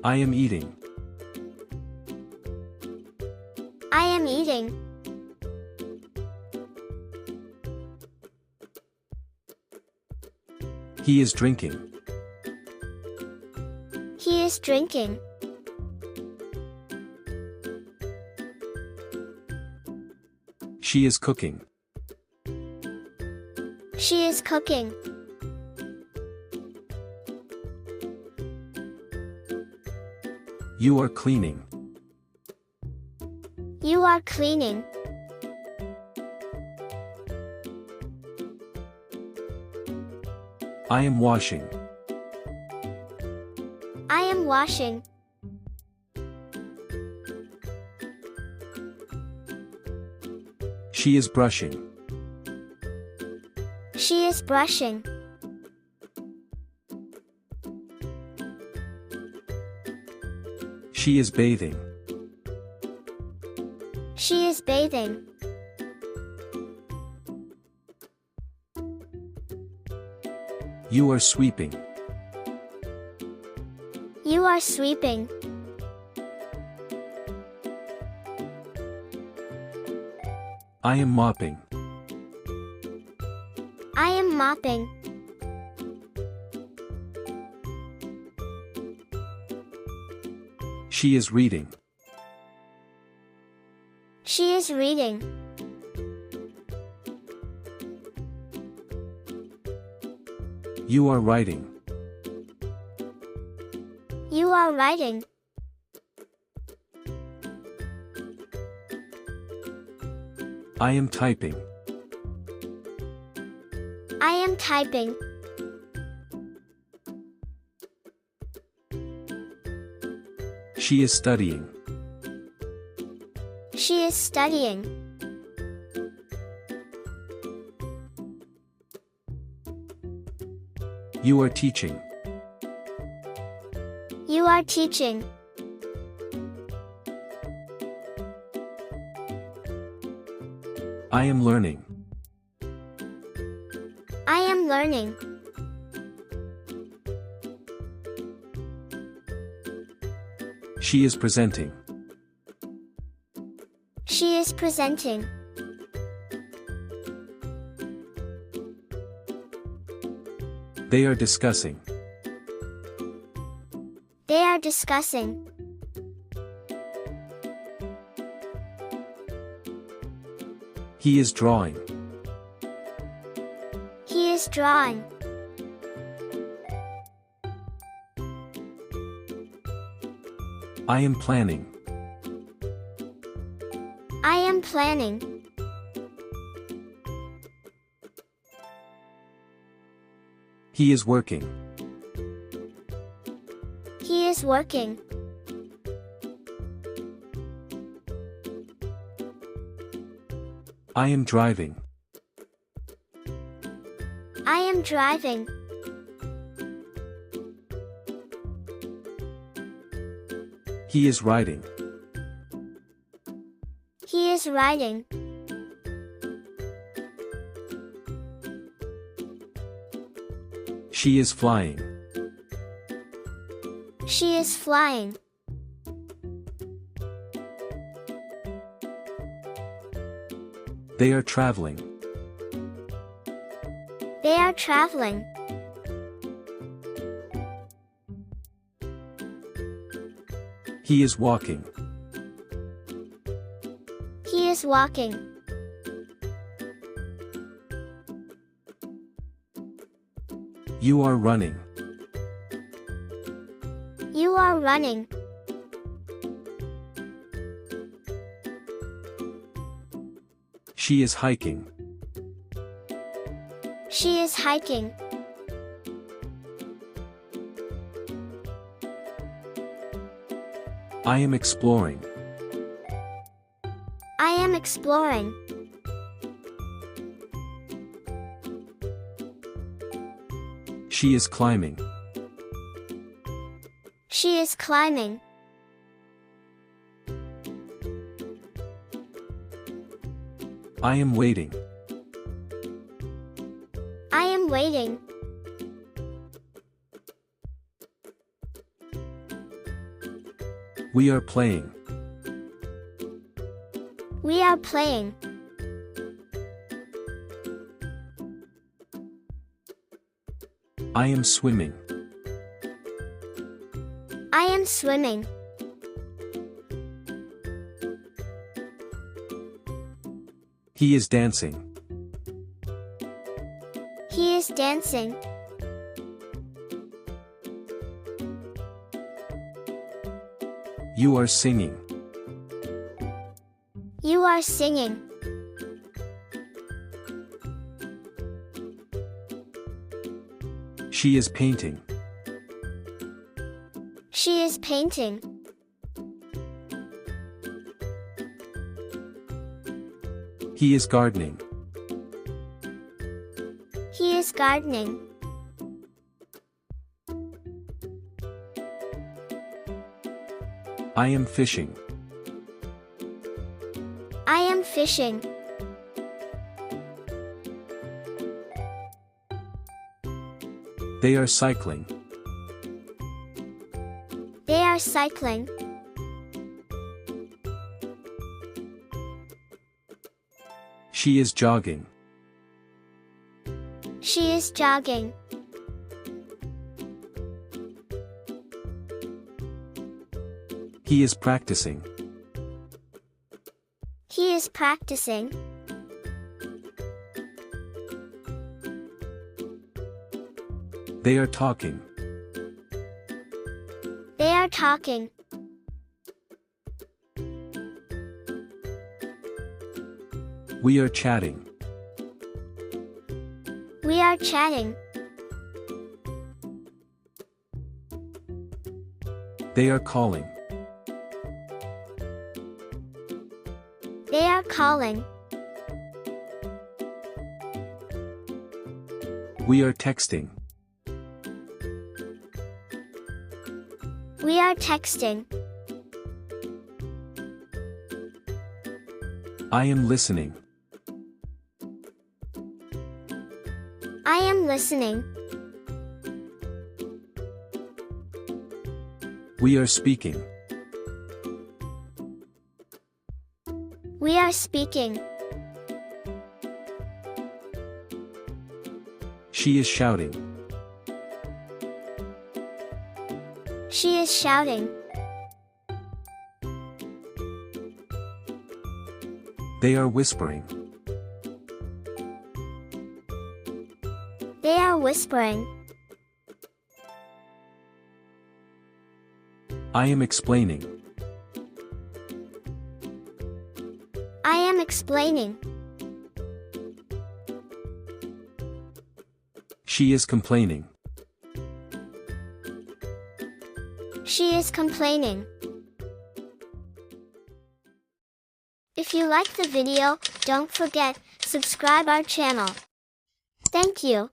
I am eating. I am eating. He is drinking. He is drinking. She is cooking. She is cooking. You are cleaning. You are cleaning. I am washing. I am washing. She is brushing. She is brushing. She is bathing. She is bathing. You are sweeping. You are sweeping. I am mopping. I am mopping. She is reading. She is reading. You are writing. You are writing. I am typing. I am typing. She is studying. She is studying. You are teaching. You are teaching. I am learning. I am learning. She is presenting. She is presenting. They are discussing. They are discussing. He is drawing. He is drawing. I am planning. I am planning. He is working. He is working. I am driving. I am driving. He is riding. He is riding. She is flying. She is flying. They are traveling. They are traveling. He is walking. He is walking. You are running. You are running. She is hiking. She is hiking. I am exploring. I am exploring. She is climbing. She is climbing. I am waiting. I am waiting. We are playing. We are playing. I am swimming. I am swimming. He is dancing. He is dancing. You are singing. You are singing. She is painting. She is painting. He is gardening. He is gardening. I am fishing. I am fishing. They are cycling. They are cycling. She is jogging. She is jogging. He is practicing. He is practicing. They are talking. They are talking. We are chatting. We are chatting. They are calling. They are calling. We are texting. We are texting. I am listening. I am listening. We are speaking. We are speaking. She is shouting. She is shouting. They are whispering. They are whispering. I am explaining. I am explaining. She is complaining. She is complaining. If you like the video, don't forget, subscribe our channel. Thank you.